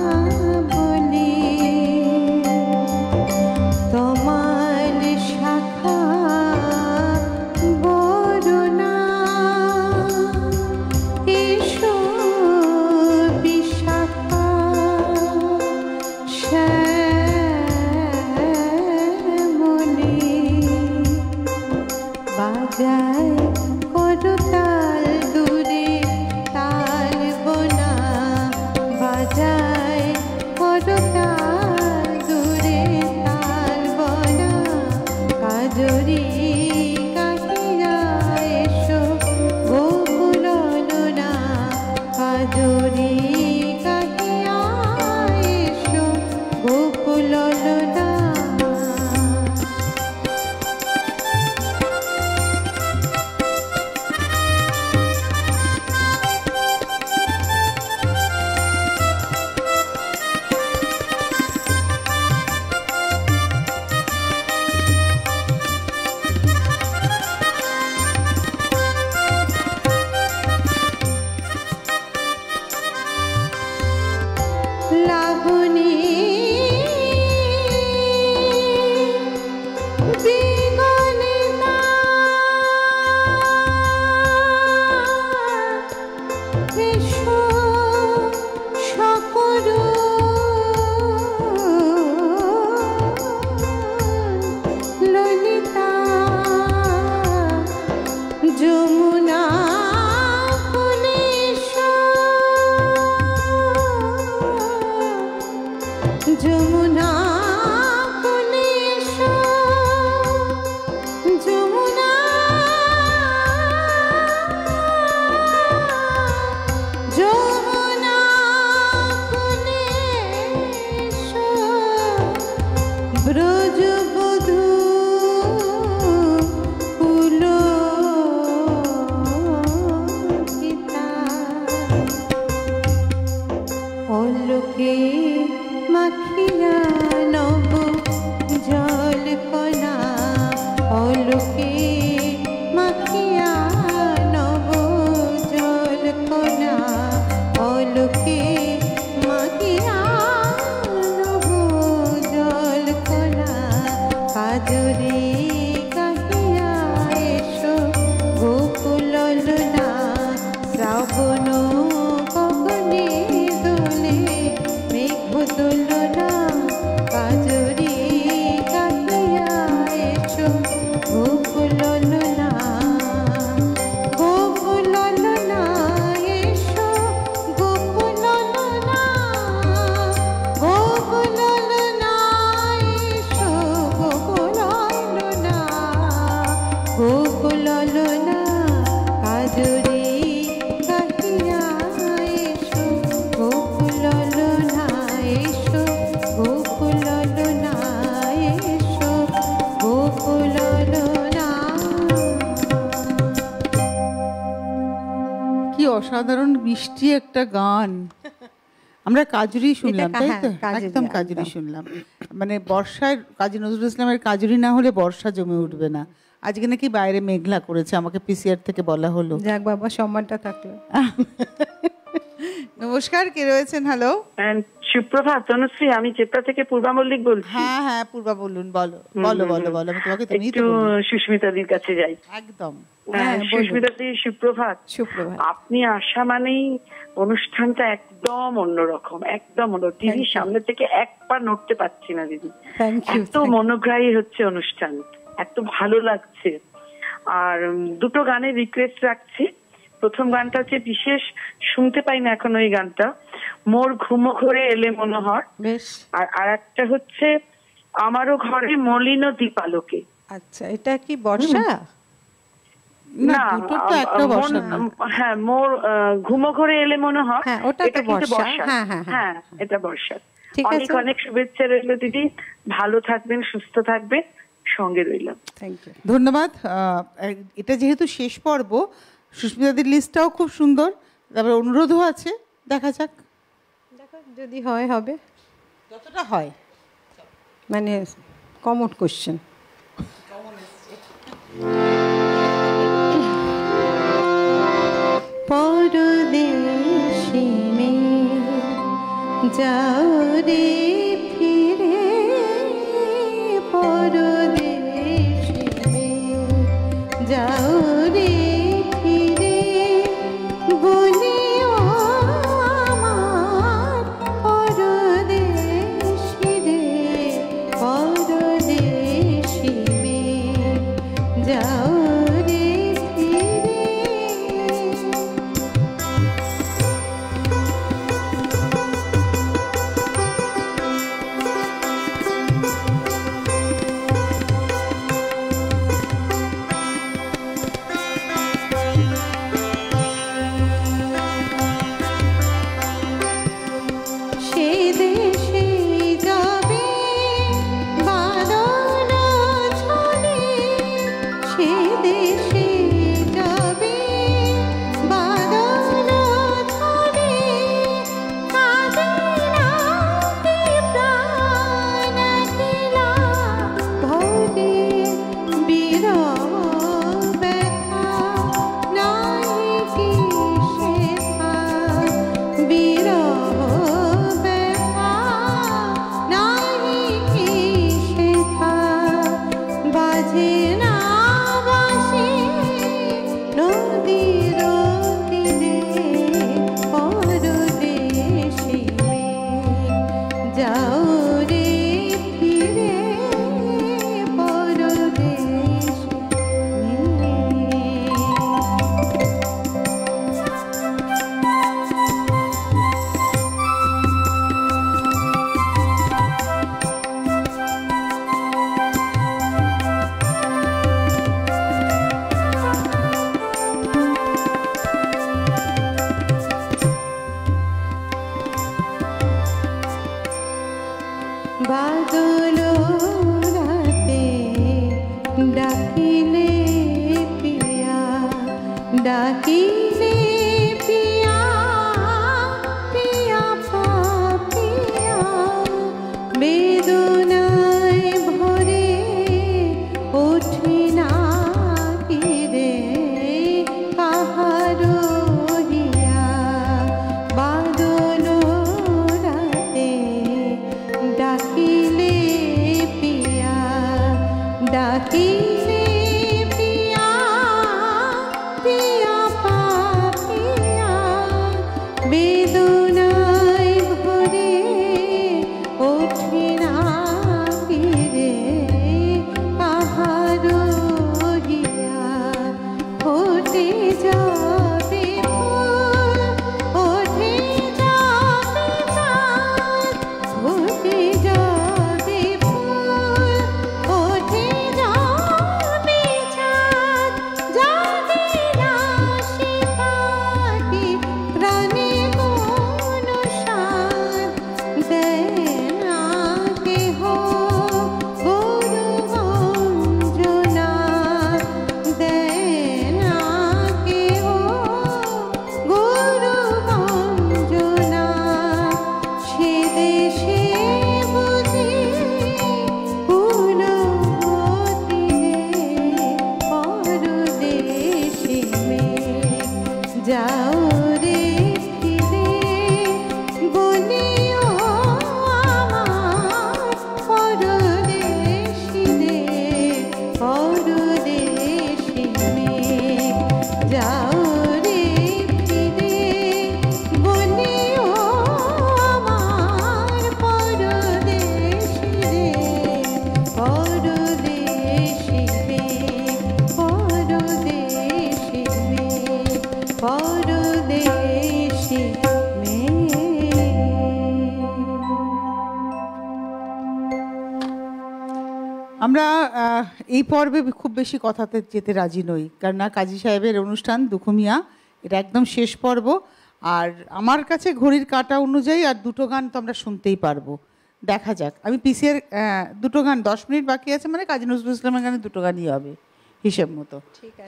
চন্দ্রাবলি। তোমার শাখা বরণা যমুনা কুলে এসো, যমুনা কুলে এসো, যমুনা যমুনা কুলে এসো, ব্রজবধূ পুলকিতা, অলোকে মাখিয়া নব জল কণা, অলোকে মাখিয়া নব জল কণা, অলোকে মাখিয়া নব জল কণা, কাজরে কাহিয়া এসো গোকুল ললনা, শ্রাবণ গগনে দোলে মেঘ দোলনা, কাজরে কাহিয়া এসো গোকুল ললনা, গোকুল ললনা এসো গোকুল ললনা, গোকুল ললনা এসো গোকুল ললনা, গোকুল ললনা, কাজরে কাহিয়া এসো গোকুল ললনা, এসো গোকুল ললনা, এসো গোকুল ললনা। কি অসাধারণ মিষ্টি একটা গান। আমরা কাজুরি শুনলাম, এটা তাই তো? হ্যাঁ, কাজুরি, একদম কাজুরি একদম। শুনলাম। মানে বর্ষায় কাজী নজরুল ইসলামের কাজুরি না হলে বর্ষা জমে উঠবে না। আজকে নাকি বাইরে মেঘলা করেছে, আমাকে পিসিআর থেকে বলা হলো। যাক বাবা, সম্মানটা থাকলো। নমস্কার, কে রয়েছেন? হ্যালো। সুপ্রভাত তনুশ্রী, আমি চেপড়া থেকে পূর্বা মল্লিক বলছি। হ্যাঁ হ্যাঁ, পূর্বা বলুন, বলো বলো বলো বলো। আমি তোমাকে তুমি একটু সুস্মিতাদির কাছে যাই। একদম। সুস্মিতাদি, সুপ্রভাত। সুপ্রভাত। আপনি আসা মানেই অনুষ্ঠানটা একদম অন্যরকম, একদম অন্য। টিভির সামনে থেকে এক পা নড়তে পারছি না দিদি, থ্যাংক ইউ। এত মনোগ্রাহী হচ্ছে অনুষ্ঠান, এত ভালো লাগছে। আর দুটো গানের রিকোয়েস্ট রাখছি। প্রথম গানটা হচ্ছে, বিশেষ শুনতে পাই না এখন ওই গানটা, মোর ঘুমো ঘরে এলে মনোহর। বেশ। আর আরেকটা হচ্ছে, আমারও ঘরে মলিন দীপালোকে। আচ্ছা, এটা কি বর্ষা? না, দুটোর তো একটা বর্ষা না। হ্যাঁ, মোর ঘুমো ঘরে এলে মনোহর। হ্যাঁ, ওটা তো বর্ষা। হ্যাঁ হ্যাঁ হ্যাঁ, এটা বর্ষা। ঠিক আছে। অনেক অনেক শুভেচ্ছা রইল দিদি, ভালো থাকবেন, সুস্থ থাকবেন, সঙ্গে রইলাম। Thank you. ধন্যবাদ। এটা যেহেতু শেষ পর্ব, সুস্মিতাদির লিস্টটাও খুব সুন্দর, তারপরে অনুরোধও আছে, দেখা যাক দেখো যদি হয় হবে, যতটা হয়। মানে কমন কোশ্চেন। পরদেশি মেয়ে যাও রে ফিরে, পরদেশি মেয়ে যাও রে ফিরে, বলিও আমার পরদেশি রে, পরদেশি মেয়ে যাও ডাকিলে পিয়া পিয়া পাপিয়া বেদনায় ভরে ওঠে না কিরে কাহারো হিয়া বাদল রাতে ডাকিলে পিয়া ডাকিলে পিয়া পিয়া পাপিয়া বেদনায় ভরে ওঠে না কিরে কাহারো হিয়া ওঠে যাবে ফুল ওঠে যাবে চাঁদ ওঠে যাবে ফুল ওঠে যাবে চাঁদ যাবে না সে পাখি প্রাণে কোনো স্বাদ দেয় না কেহ গরু বঞ্জনা দেয় না কেহ গরু বঞ্জনা সে দেশে বুঝি কুলবতী পরদেশে মেয়ে যাও রে ফিরে বলিও আমার পরদেশী রে পরদেশী মেয়ে যাও রে ফিরে বলিও আমার পরদেশী রে পরদেশী মেয়ে পরদেশী মেয়ে পরদেশী মেয়ে। আমরা এই পর্বে খুব বেশি কথাতে যেতে রাজি নই, কেননা কাজী সাহেবের অনুষ্ঠান দুখুমিয়া এটা একদম শেষ পর্ব। আর আমার কাছে ঘড়ির কাঁটা অনুযায়ী আর দুটো গান তো আমরা শুনতেই পারবো, দেখা যাক। আমি পিসির দুটো গান 10 মিনিট বাকি আছে, মানে কাজী নজরুল ইসলামের গানে দুটো গানই হবে হিসেব মতো।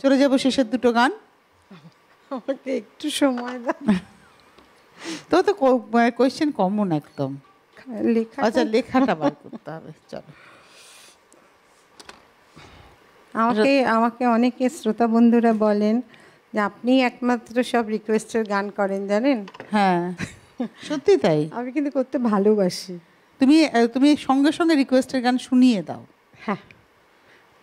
চলে যাবো শেষের দুটো গান। আমাকে একটু সময় দাও। তো তো কোয়েশ্চেন কমন একদম। লেখা আচ্ছা, লেখাটা বার করতে হবে। চলো। আমাকে অনেকে শ্রোতা বন্ধুরা বলেন যে আপনি একমাত্র সব রিকোয়েস্টের গান করেন, জানেন? হ্যাঁ, সত্যি তাই। আমি কিন্তু করতে ভালোবাসি। তুমি সঙ্গে সঙ্গে রিকোয়েস্টের গান শুনিয়ে দাও। হ্যাঁ,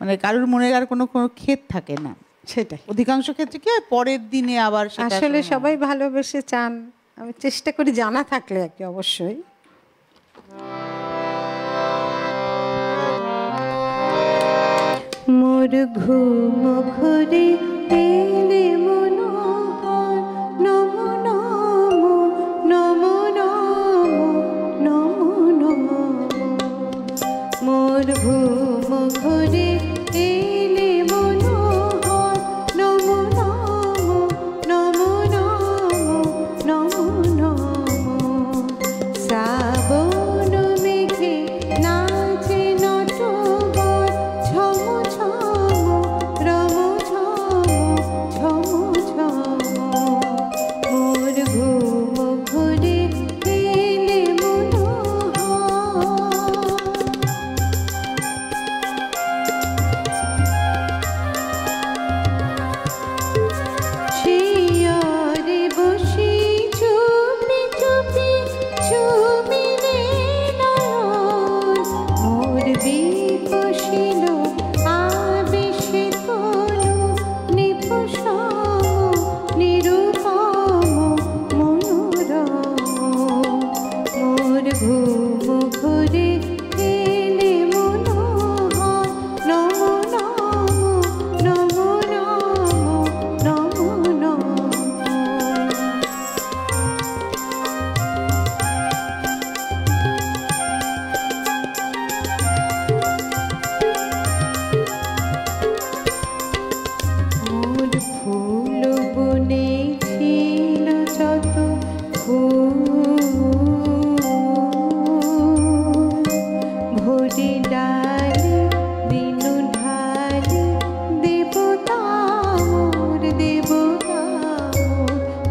মানে কারোর মনের আর কোনো ক্ষেত থাকে না। সেটাই। অধিকাংশ ক্ষেত্রে কি হয়, পরের দিনে আবার আসলে সবাই ভালোবেসে চান, আমি চেষ্টা করি জানা থাকলে আর কি, অবশ্যই। মোর ঘুম ঘুরে এলে মনোহর নমো নমো নমো নমো নমো নমো মোর ঘুম ঘুরে এলে মনোহর নমো নমো নমো নমো নমো নমো শ্রাবণ মেঘে নাচে নটবর ছম ছম রম ছম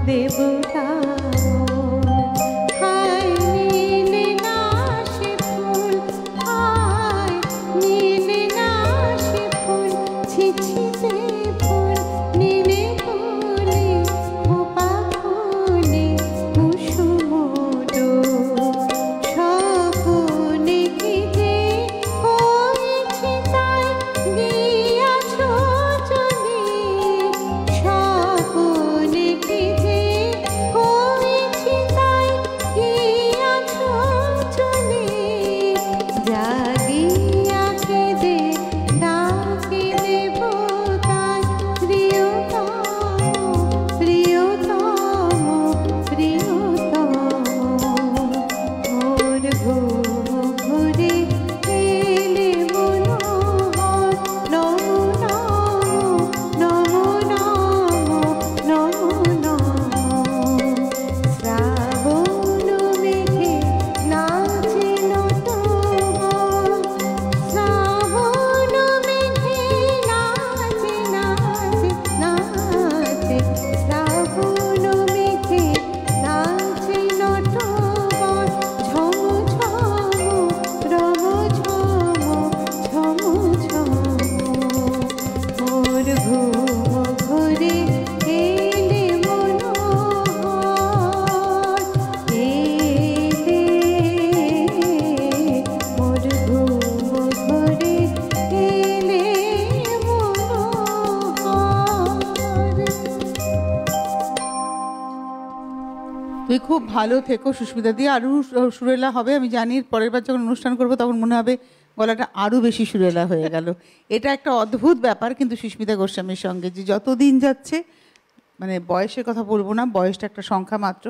দেবতা হায় নীলে না সে ফুল, হায় নীলে না সে ফুল, ছিছিতে ফুল নীলে ফুলে খোপা ফুলে কুসুম ডোর। স্বপনে কি যে হয়েছে তাই গিয়াছ চলে, স্বপনে কি যে হয়েছে তাই গিয়াছ চলে। জাগিয়া কেঁদে ডাকে দেবতার প্রিয়তম প্রিয়তম প্রিয়তম। মোর ঘুম ঘুরে এলে মনোহর, নমো নমো নমো নমো নমো। শ্রাবণ মেঘে নাচে নটবর, শ্রাবণ মেঘে নাচে নাচে নাচে, শ্রাবণ মেঘে নাচে নটবর। ঝম ঝম রম ঝম ঝম ঝম। মোর ঘুম ঘুরে এলে মনোহর, এলে মোর ঘুম ঘুরে এলে মনোহর। তুই খুব ভালো থেকো সুস্মিতা দি, আরও সুরেলা হবে। আমি জানি পরের বার যখন অনুষ্ঠান করবো তখন মনে হবে গলাটা আরও বেশি সুরেলা হয়ে গেল। এটা একটা অদ্ভুত ব্যাপার কিন্তু সুস্মিতা গোস্বামীর সঙ্গে, যে যত দিন যাচ্ছে, মানে বয়সের কথা বলবো না, বয়সটা একটা সংখ্যা মাত্র।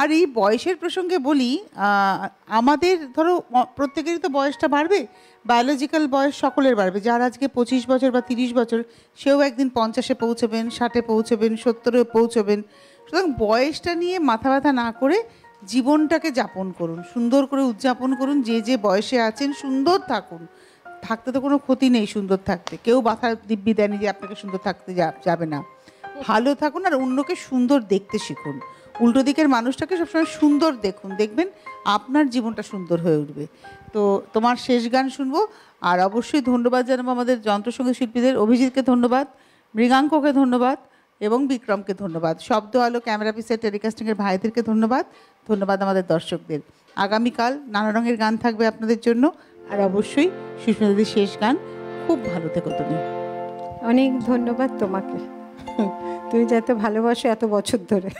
আর এই বয়সের প্রসঙ্গে বলি, আমাদের ধরো প্রত্যেকেরই তো বয়সটা বাড়বে, বায়োলজিক্যাল বয়স সকলের বাড়বে। যার আজকে 25 বছর বা 30 বছর, সেও একদিন 50-এ পৌঁছবেন, 60-এ পৌঁছবেন, 70-এ পৌঁছবেন। সুতরাং বয়সটা নিয়ে মাথা ব্যথা না করে জীবনটাকে যাপন করুন, সুন্দর করে উদযাপন করুন। যে যে বয়সে আছেন সুন্দর থাকুন, থাকতে তো কোনো ক্ষতি নেই সুন্দর থাকতে, কেউ মাথা দিব্যি দেয়নি যে আপনাকে সুন্দর থাকতে যাবে না। ভালো থাকুন আর অন্যকে সুন্দর দেখতে শিখুন। উল্টো দিকের মানুষটাকে সবসময় সুন্দর দেখুন, দেখবেন আপনার জীবনটা সুন্দর হয়ে উঠবে। তো তোমার শেষ গান শুনবো। আর অবশ্যই ধন্যবাদ জানাবো আমাদের যন্ত্রসঙ্গীত শিল্পীদের, অভিজিৎকে ধন্যবাদ, মৃগাঙ্ককে ধন্যবাদ এবং বিক্রমকে ধন্যবাদ, শব্দ আলো ক্যামেরা পিসের টেলিকাস্টিংয়ের ভাইদেরকে ধন্যবাদ, ধন্যবাদ আমাদের দর্শকদের। আগামীকাল নানা রঙের গান থাকবে আপনাদের জন্য। আর অবশ্যই সুস্মিতাদির শেষ গান, খুব ভালো থেকো তুমি। অনেক ধন্যবাদ তোমাকে, তুমি যাতে ভালোবাসো এত বছর ধরে।